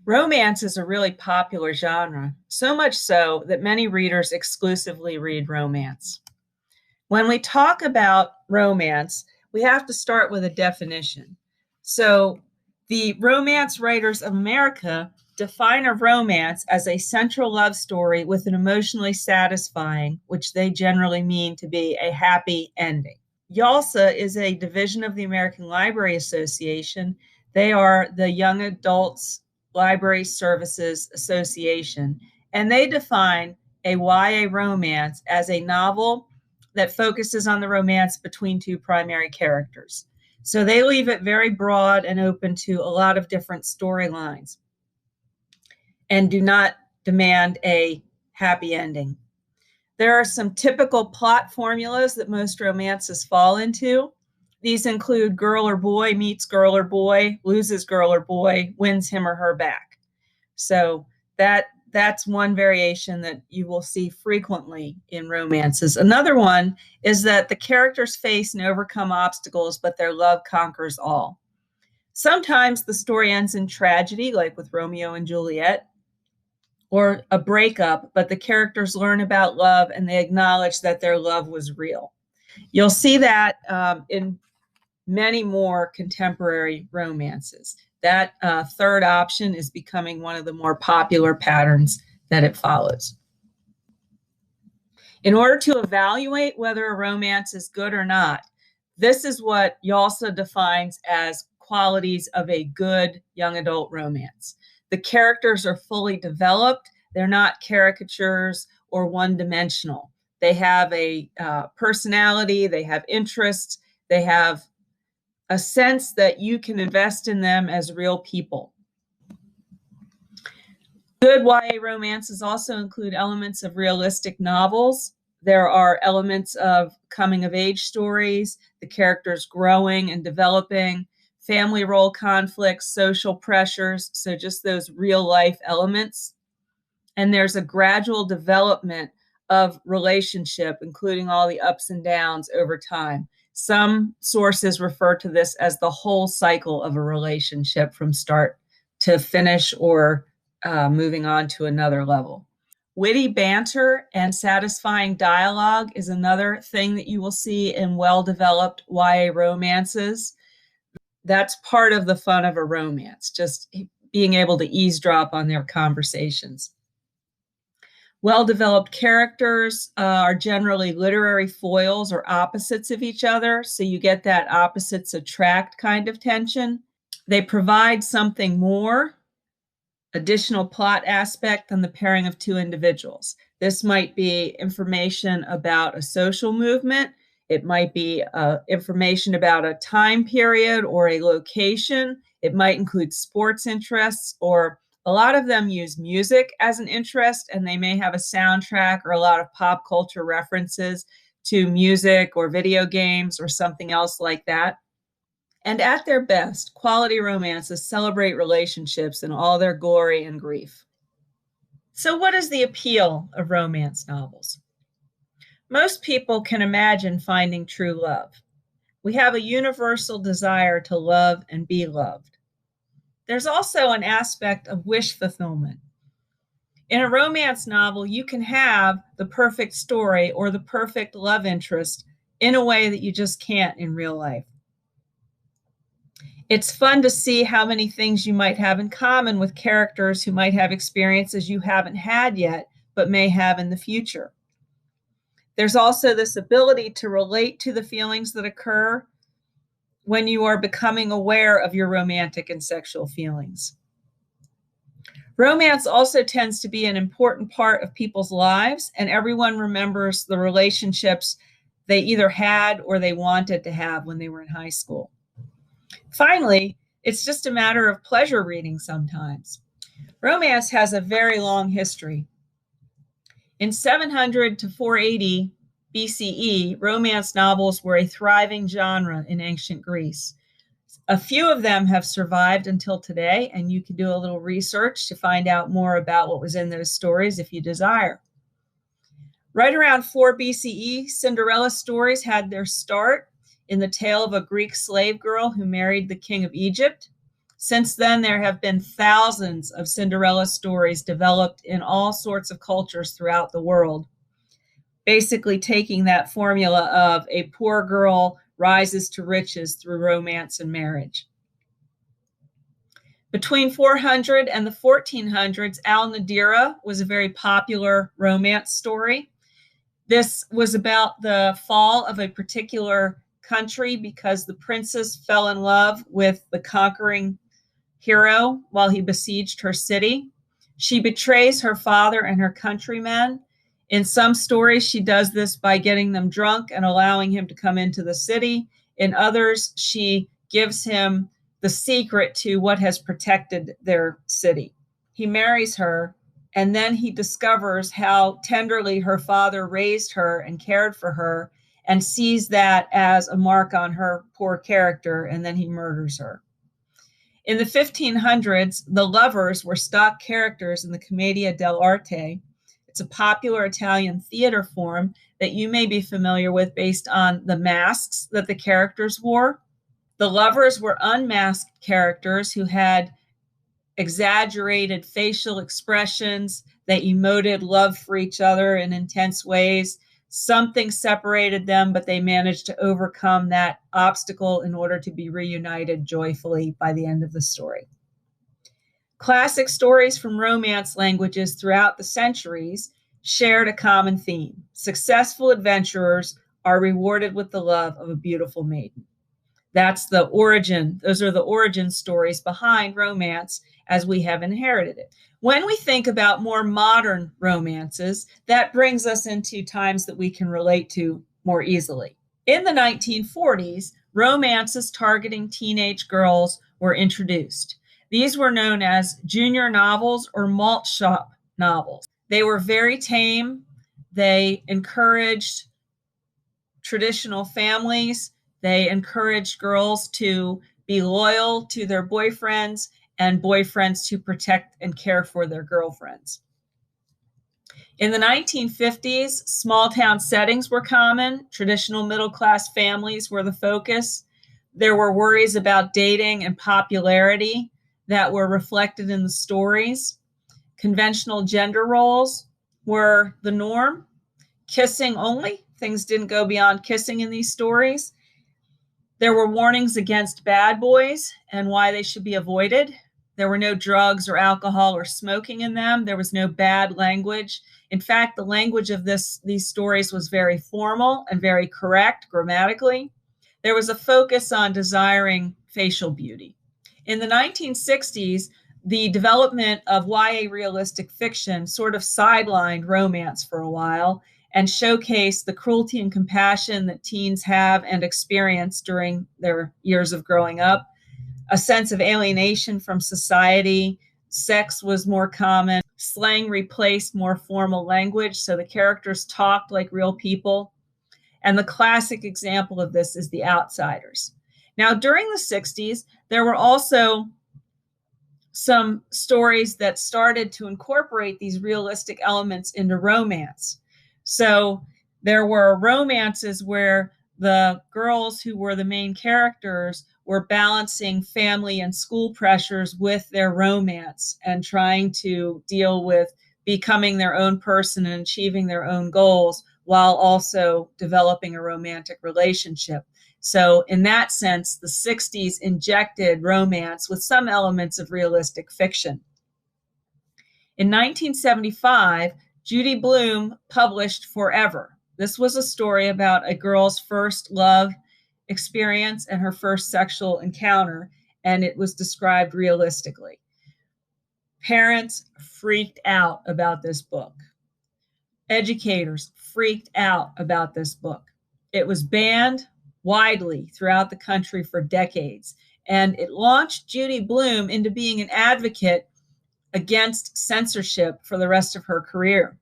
Romance is a really popular genre, so much so that many readers exclusively read romance. When we talk about romance, we have to start with a definition. So, the Romance Writers of America define a romance as a central love story with an emotionally satisfying, which they generally mean to be a happy ending. YALSA is a division of the American Library Association. They are the Young Adults Library Services Association, and they define a YA romance as a novel that focuses on the romance between two primary characters. So they leave it very broad and open to a lot of different storylines and do not demand a happy ending. There are some typical plot formulas that most romances fall into. These include girl or boy meets girl or boy, loses girl or boy, wins him or her back. So that's one variation that you will see frequently in romances. Another one is that the characters face and overcome obstacles, but their love conquers all. Sometimes the story ends in tragedy, like with Romeo and Juliet, or a breakup, but the characters learn about love and they acknowledge that their love was real. You'll see that in many more contemporary romances. That third option is becoming one of the more popular patterns that it follows. In order to evaluate whether a romance is good or not, this is what YALSA defines as qualities of a good young adult romance. The characters are fully developed. They're not caricatures or one-dimensional. They have a personality, they have interests, they have a sense that you can invest in them as real people. Good YA romances also include elements of realistic novels. There are elements of coming-of-age stories, the characters growing and developing, family role conflicts, social pressures, so just those real-life elements. And there's a gradual development of relationship, including all the ups and downs over time. Some sources refer to this as the whole cycle of a relationship from start to finish or moving on to another level. Witty banter and satisfying dialogue is another thing that you will see in well-developed YA romances. That's part of the fun of a romance, just being able to eavesdrop on their conversations. Well-developed characters are generally literary foils or opposites of each other, so you get that opposites attract kind of tension. They provide something more, additional plot aspect than the pairing of two individuals. This might be information about a social movement. It might be information about a time period or a location. It might include sports interests, or a lot of them use music as an interest, and they may have a soundtrack or a lot of pop culture references to music or video games or something else like that. And at their best, quality romances celebrate relationships in all their glory and grief. So what is the appeal of romance novels? Most people can imagine finding true love. We have a universal desire to love and be loved. There's also an aspect of wish fulfillment. In a romance novel, you can have the perfect story or the perfect love interest in a way that you just can't in real life. It's fun to see how many things you might have in common with characters who might have experiences you haven't had yet, but may have in the future. There's also this ability to relate to the feelings that occur when you are becoming aware of your romantic and sexual feelings. Romance also tends to be an important part of people's lives, and everyone remembers the relationships they either had or they wanted to have when they were in high school. Finally, it's just a matter of pleasure reading sometimes. Romance has a very long history. In 700 to 480 BCE, romance novels were a thriving genre in ancient Greece. A few of them have survived until today, and you can do a little research to find out more about what was in those stories if you desire. Right around 4 BCE, Cinderella stories had their start in the tale of a Greek slave girl who married the king of Egypt. Since then, there have been thousands of Cinderella stories developed in all sorts of cultures throughout the world, basically taking that formula of a poor girl rises to riches through romance and marriage. Between 400 and the 1400s, Al Nadira was a very popular romance story. This was about the fall of a particular country because the princess fell in love with the conquering hero while he besieged her city. She betrays her father and her countrymen. In some stories, she does this by getting them drunk and allowing him to come into the city. In others, she gives him the secret to what has protected their city. He marries her, and then he discovers how tenderly her father raised her and cared for her, and sees that as a mark on her poor character, and then he murders her. In the 1500s, the lovers were stock characters in the Commedia dell'arte. It's a popular Italian theater form that you may be familiar with based on the masks that the characters wore. The lovers were unmasked characters who had exaggerated facial expressions. They emoted love for each other in intense ways. Something separated them, but they managed to overcome that obstacle in order to be reunited joyfully by the end of the story. Classic stories from romance languages throughout the centuries shared a common theme. Successful adventurers are rewarded with the love of a beautiful maiden. That's the origin. Those are the origin stories behind romance as we have inherited it. When we think about more modern romances, that brings us into times that we can relate to more easily. In the 1940s, romances targeting teenage girls were introduced. These were known as junior novels or malt shop novels. They were very tame. They encouraged traditional families. They encouraged girls to be loyal to their boyfriends and boyfriends to protect and care for their girlfriends. In the 1950s, small town settings were common. Traditional middle-class families were the focus. There were worries about dating and popularity that were reflected in the stories. Conventional gender roles were the norm. Kissing only. Things didn't go beyond kissing in these stories. There were warnings against bad boys and why they should be avoided. There were no drugs or alcohol or smoking in them. There was no bad language. In fact, the language of these stories was very formal and very correct grammatically. There was a focus on desiring facial beauty. In the 1960s, the development of YA realistic fiction sort of sidelined romance for a while and showcased the cruelty and compassion that teens have and experience during their years of growing up. A sense of alienation from society. Sex was more common. Slang replaced more formal language, so the characters talked like real people. And the classic example of this is The Outsiders. Now, during the 60s, there were also some stories that started to incorporate these realistic elements into romance. So there were romances where the girls who were the main characters were balancing family and school pressures with their romance and trying to deal with becoming their own person and achieving their own goals while also developing a romantic relationship. So in that sense, the 60s injected romance with some elements of realistic fiction. In 1975, Judy Blume published Forever. This was a story about a girl's first love experience and her first sexual encounter, and it was described realistically. Parents freaked out about this book. Educators freaked out about this book. It was banned widely throughout the country for decades, and it launched Judy Blume into being an advocate against censorship for the rest of her career.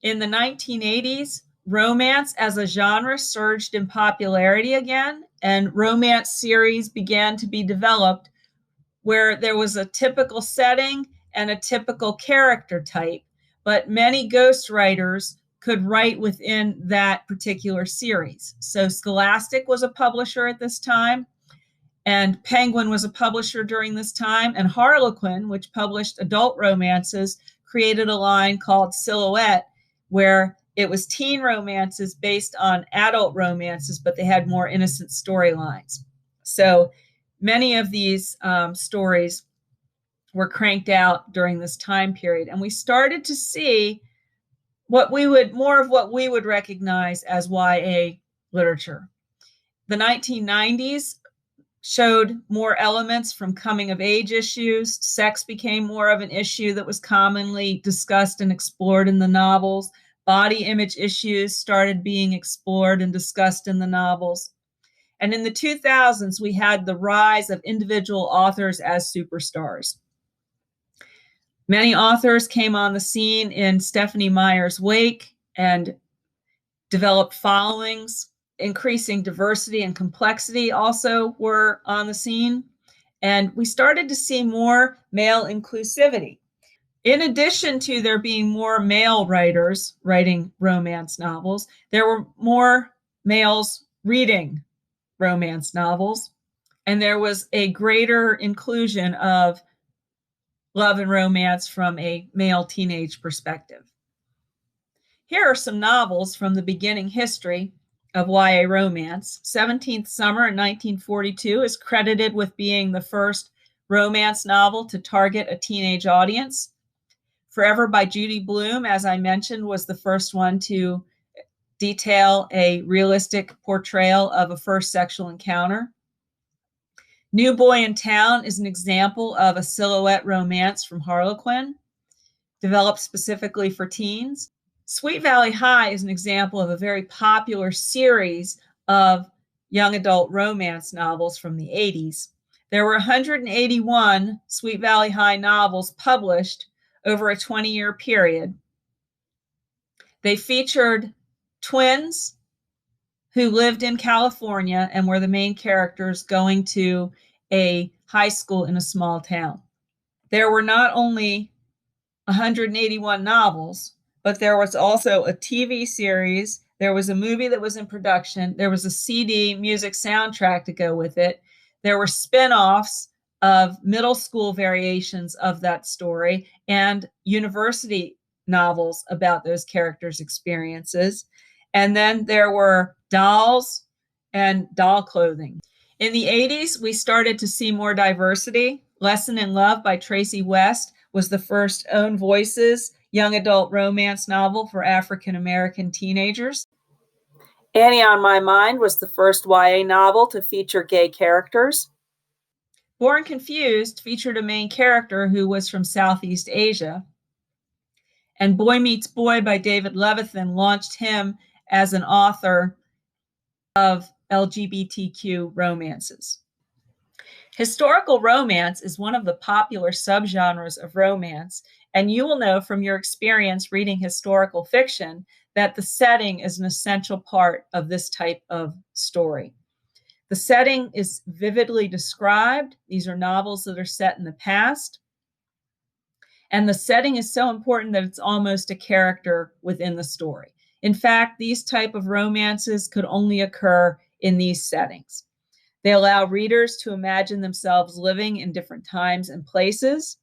In the 1980s, romance as a genre surged in popularity again, and romance series began to be developed where there was a typical setting and a typical character type, but many ghostwriters could write within that particular series. So Scholastic was a publisher at this time, And Penguin was a publisher during this time, and Harlequin, which published adult romances, created a line called Silhouette, where it was teen romances based on adult romances, but they had more innocent storylines. So many of these stories were cranked out during this time period, and we started to see more of what we would recognize as YA literature. The 1990s showed more elements from coming of age issues. Sex became more of an issue that was commonly discussed and explored in the novels. Body image issues started being explored and discussed in the novels. And in the 2000s, we had the rise of individual authors as superstars. Many authors came on the scene in Stephenie Meyer's wake and developed followings. Increasing diversity and complexity also were on the scene. And we started to see more male inclusivity. In addition to there being more male writers writing romance novels, there were more males reading romance novels, and there was a greater inclusion of love and romance from a male teenage perspective. Here are some novels from the beginning history of YA romance. 17th Summer in 1942 is credited with being the first romance novel to target a teenage audience. Forever by Judy Blume, as I mentioned, was the first one to detail a realistic portrayal of a first sexual encounter. New Boy in Town is an example of a silhouette romance from Harlequin, developed specifically for teens. Sweet Valley High is an example of a very popular series of young adult romance novels from the 80s. There were 181 Sweet Valley High novels published over a 20-year period. They featured twins who lived in California and were the main characters going to a high school in a small town. There were not only 181 novels, but there was also a TV series. There was a movie that was in production. There was a CD music soundtrack to go with it. There were spin-offs of middle school variations of that story and university novels about those characters' experiences. And then there were dolls and doll clothing. In the 80s, we started to see more diversity. Lesson in Love by Tracy West was the first Own Voices young adult romance novel for African-American teenagers. Annie on My Mind was the first YA novel to feature gay characters. Born Confused featured a main character who was from Southeast Asia. And Boy Meets Boy by David Levithan launched him as an author of LGBTQ romances. Historical romance is one of the popular subgenres of romance, and you will know from your experience reading historical fiction that the setting is an essential part of this type of story. The setting is vividly described. These are novels that are set in the past. And the setting is so important that it's almost a character within the story. In fact, these type of romances could only occur in these settings. They allow readers to imagine themselves living in different times and places.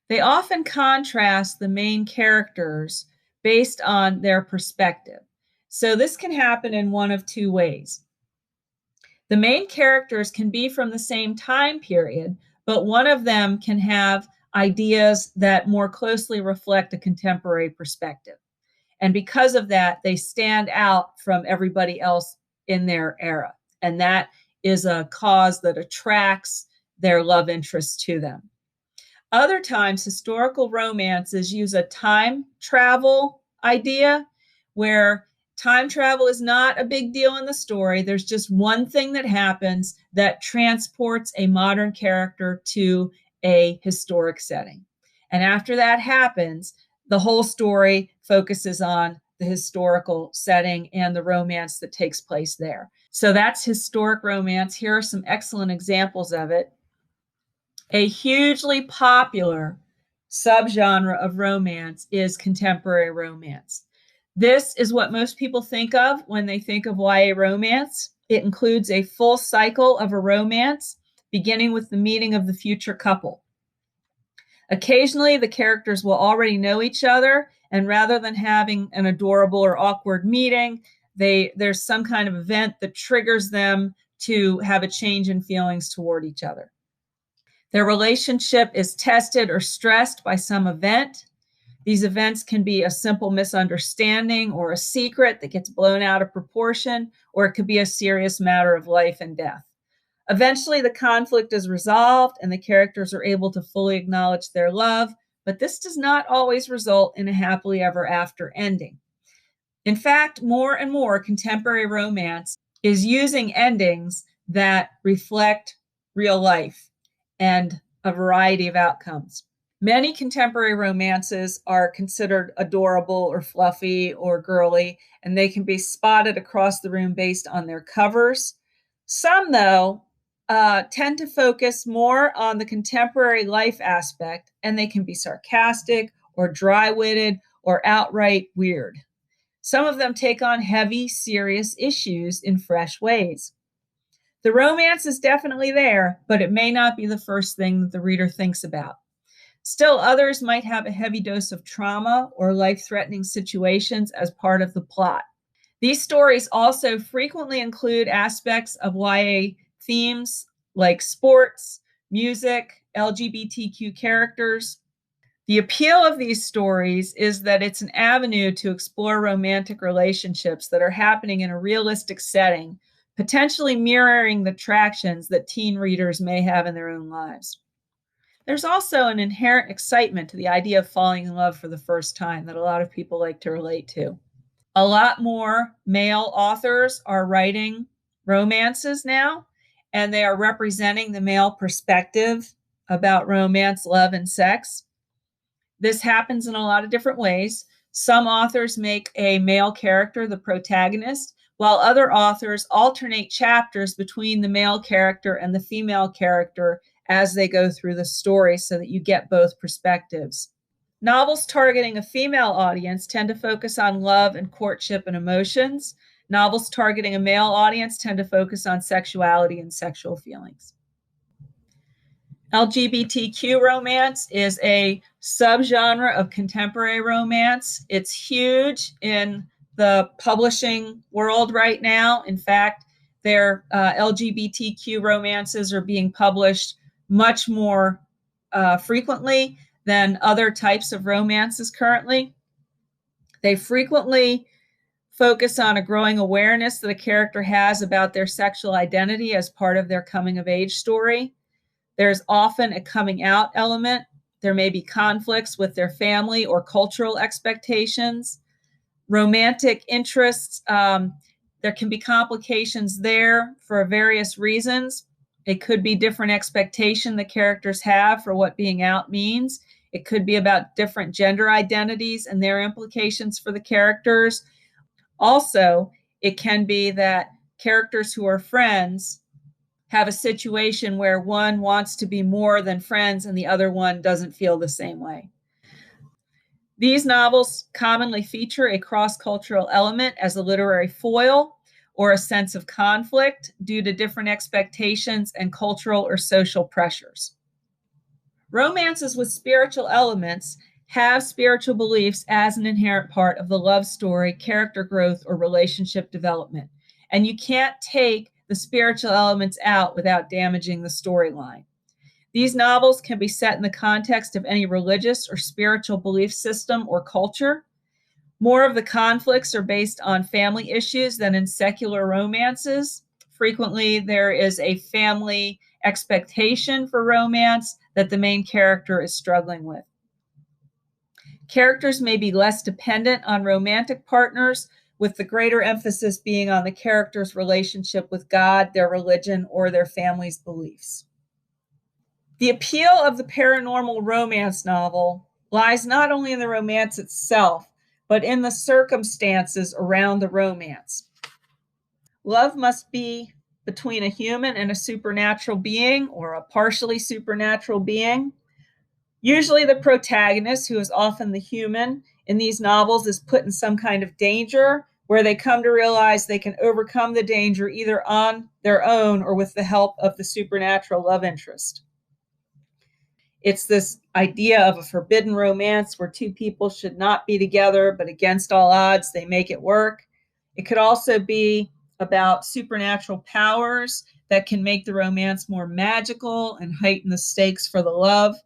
They often contrast the main characters based on their perspective. So this can happen in one of two ways. The main characters can be from the same time period, but one of them can have ideas that more closely reflect a contemporary perspective. And because of that, they stand out from everybody else in their era. And that is a cause that attracts their love interest to them. Other times, historical romances use a time travel idea where time travel is not a big deal in the story. There's just one thing that happens that transports a modern character to a historic setting. And after that happens, the whole story focuses on the historical setting and the romance that takes place there. So that's historic romance. Here are some excellent examples of it. A hugely popular subgenre of romance is contemporary romance. This is what most people think of when they think of YA romance. It includes a full cycle of a romance beginning with the meeting of the future couple. Occasionally, the characters will already know each other, and rather than having an adorable or awkward meeting, there's some kind of event that triggers them to have a change in feelings toward each other. Their relationship is tested or stressed by some event. These events can be a simple misunderstanding or a secret that gets blown out of proportion, or it could be a serious matter of life and death. Eventually, the conflict is resolved and the characters are able to fully acknowledge their love, but this does not always result in a happily ever after ending. In fact, more and more contemporary romance is using endings that reflect real life and a variety of outcomes. Many contemporary romances are considered adorable or fluffy or girly, and they can be spotted across the room based on their covers. Some, though, tend to focus more on the contemporary life aspect, and they can be sarcastic or dry-witted or outright weird. Some of them take on heavy, serious issues in fresh ways. The romance is definitely there, but it may not be the first thing that the reader thinks about. Still, others might have a heavy dose of trauma or life-threatening situations as part of the plot. These stories also frequently include aspects of YA themes like sports, music, LGBTQ characters. The appeal of these stories is that it's an avenue to explore romantic relationships that are happening in a realistic setting, potentially mirroring the attractions that teen readers may have in their own lives. There's also an inherent excitement to the idea of falling in love for the first time that a lot of people like to relate to. A lot more male authors are writing romances now, and they are representing the male perspective about romance, love, and sex. This happens in a lot of different ways. Some authors make a male character the protagonist, while other authors alternate chapters between the male character and the female character as they go through the story so that you get both perspectives. Novels targeting a female audience tend to focus on love and courtship and emotions. Novels targeting a male audience tend to focus on sexuality and sexual feelings. LGBTQ romance is a subgenre of contemporary romance. It's huge in the publishing world right now. In fact, their LGBTQ romances are being published much more frequently than other types of romances currently. They frequently focus on a growing awareness that a character has about their sexual identity as part of their coming of age story. There's often a coming out element. There may be conflicts with their family or cultural expectations. Romantic interests, there can be complications there for various reasons. It could be different expectation the characters have for what being out means. It could be about different gender identities and their implications for the characters. Also, it can be that characters who are friends have a situation where one wants to be more than friends and the other one doesn't feel the same way. These novels commonly feature a cross-cultural element as a literary foil or a sense of conflict due to different expectations and cultural or social pressures. Romances with spiritual elements have spiritual beliefs as an inherent part of the love story, character growth, or relationship development. And you can't take the spiritual elements out without damaging the storyline. These novels can be set in the context of any religious or spiritual belief system or culture. More of the conflicts are based on family issues than in secular romances. Frequently, there is a family expectation for romance that the main character is struggling with. Characters may be less dependent on romantic partners, with the greater emphasis being on the character's relationship with God, their religion, or their family's beliefs. The appeal of the paranormal romance novel lies not only in the romance itself, but in the circumstances around the romance. Love must be between a human and a supernatural being, or a partially supernatural being. Usually the protagonist, who is often the human in these novels, is put in some kind of danger where they come to realize they can overcome the danger either on their own or with the help of the supernatural love interest. It's this idea of a forbidden romance where two people should not be together, but against all odds, they make it work. It could also be about supernatural powers that can make the romance more magical and heighten the stakes for the love.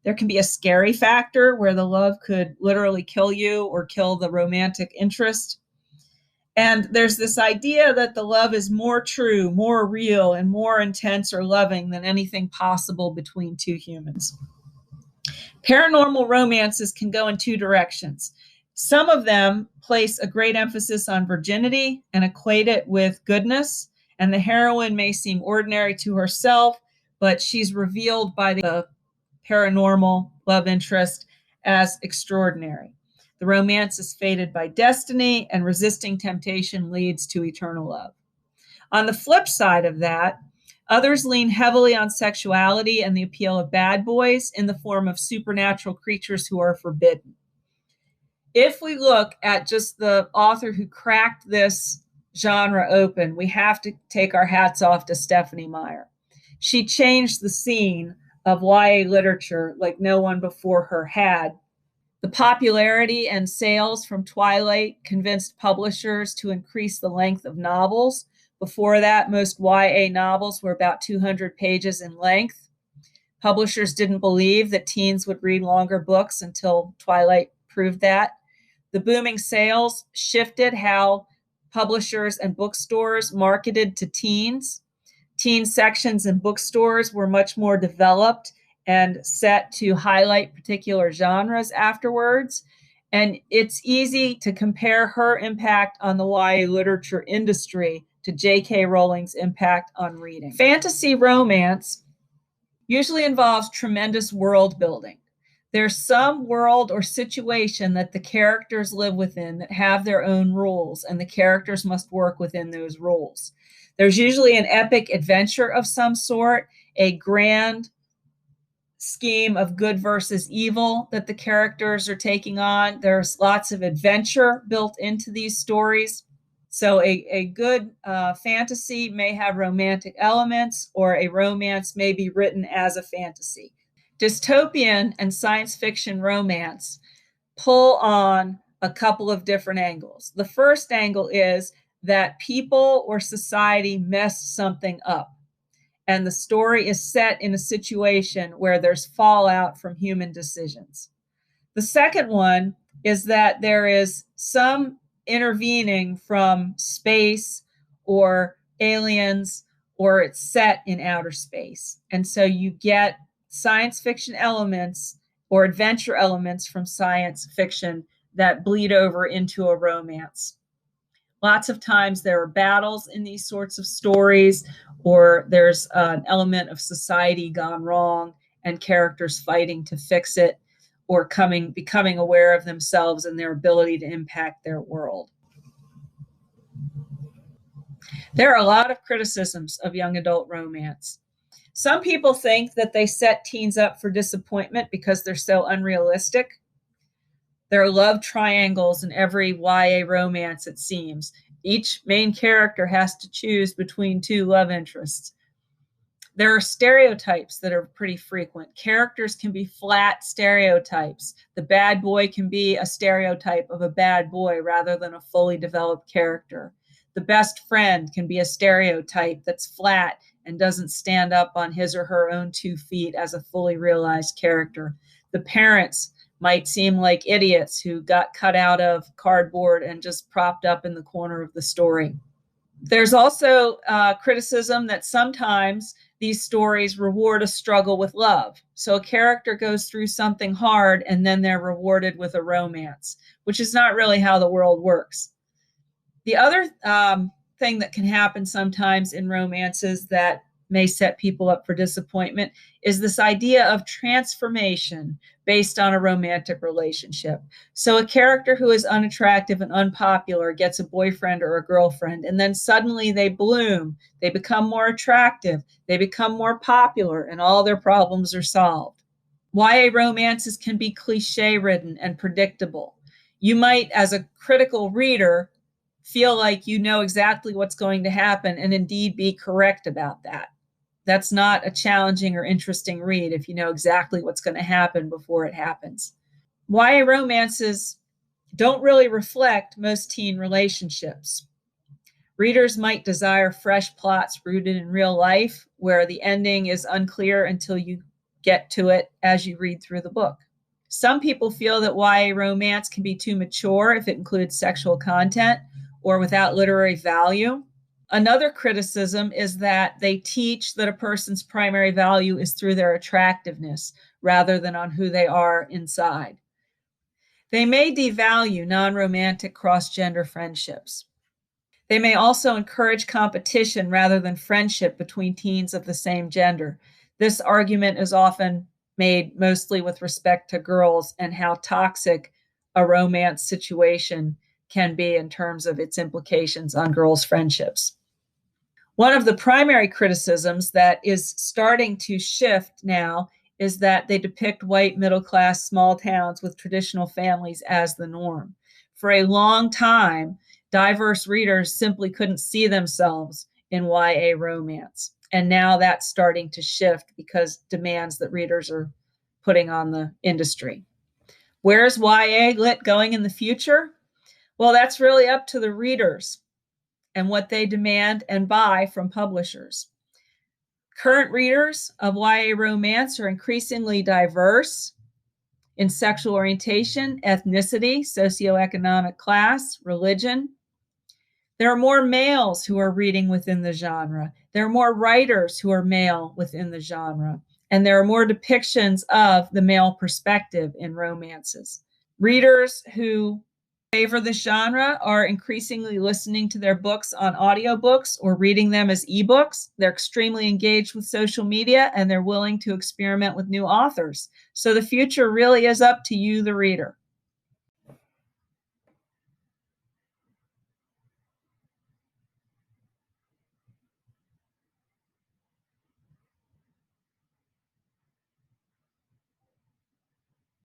There can be a scary factor where the love could literally kill you or kill the romantic interest. And there's this idea that the love is more true, more real, and more intense or loving than anything possible between two humans. Paranormal romances can go in two directions. Some of them place a great emphasis on virginity and equate it with goodness, and the heroine may seem ordinary to herself, but she's revealed by the paranormal love interest as extraordinary. The romance is fated by destiny, and resisting temptation leads to eternal love. On the flip side of that, others lean heavily on sexuality and the appeal of bad boys in the form of supernatural creatures who are forbidden. If we look at just the author who cracked this genre open, we have to take our hats off to Stephenie Meyer. She changed the scene of YA literature like no one before her had. The popularity and sales from Twilight convinced publishers to increase the length of novels. Before that, most YA novels were about 200 pages in length. Publishers didn't believe that teens would read longer books until Twilight proved that. The booming sales shifted how publishers and bookstores marketed to teens. Teen sections in bookstores were much more developed and set to highlight particular genres afterwards. And it's easy to compare her impact on the YA literature industry to J.K. Rowling's impact on reading. Fantasy romance usually involves tremendous world building. There's some world or situation that the characters live within that have their own rules, and the characters must work within those rules. There's usually an epic adventure of some sort, a grand scheme of good versus evil that the characters are taking on. There's lots of adventure built into these stories. So a good fantasy may have romantic elements, or a romance may be written as a fantasy. Dystopian and science fiction romance pull on a couple of different angles. The first angle is that people or society messed something up, and the story is set in a situation where there's fallout from human decisions. The second one is that there is some intervening from space or aliens, or it's set in outer space. And so you get science fiction elements or adventure elements from science fiction that bleed over into a romance. Lots of times there are battles in these sorts of stories, or there's an element of society gone wrong and characters fighting to fix it, or becoming aware of themselves and their ability to impact their world. There are a lot of criticisms of young adult romance. Some people think that they set teens up for disappointment because they're so unrealistic. There are love triangles in every YA romance, it seems. Each main character has to choose between two love interests. There are stereotypes that are pretty frequent. Characters can be flat stereotypes. The bad boy can be a stereotype of a bad boy rather than a fully developed character. The best friend can be a stereotype that's flat and doesn't stand up on his or her own 2 feet as a fully realized character. The parents might seem like idiots who got cut out of cardboard and just propped up in the corner of the story. There's also criticism that sometimes these stories reward a struggle with love. So a character goes through something hard and then they're rewarded with a romance, which is not really how the world works. The other thing that can happen sometimes in romances that may set people up for disappointment is this idea of transformation based on a romantic relationship. So a character who is unattractive and unpopular gets a boyfriend or a girlfriend, and then suddenly they bloom, they become more attractive, they become more popular, and all their problems are solved. YA romances can be cliche-ridden and predictable. You might, as a critical reader, feel like you know exactly what's going to happen and indeed be correct about that. That's not a challenging or interesting read if you know exactly what's going to happen before it happens. YA romances don't really reflect most teen relationships. Readers might desire fresh plots rooted in real life where the ending is unclear until you get to it as you read through the book. Some people feel that YA romance can be too mature if it includes sexual content or without literary value. Another criticism is that they teach that a person's primary value is through their attractiveness rather than on who they are inside. They may devalue non-romantic cross-gender friendships. They may also encourage competition rather than friendship between teens of the same gender. This argument is often made mostly with respect to girls and how toxic a romance situation can be in terms of its implications on girls' friendships. One of the primary criticisms that is starting to shift now is that they depict white middle-class small towns with traditional families as the norm. For a long time, diverse readers simply couldn't see themselves in YA romance. And now that's starting to shift because demands that readers are putting on the industry. Where's YA lit going in the future? Well, that's really up to the readers and what they demand and buy from publishers. Current readers of YA romance are increasingly diverse in sexual orientation, ethnicity, socioeconomic class, religion. There are more males who are reading within the genre. There are more writers who are male within the genre. And there are more depictions of the male perspective in romances. Readers who favor the genre are increasingly listening to their books on audiobooks or reading them as ebooks. They're extremely engaged with social media and they're willing to experiment with new authors. So the future really is up to you, the reader.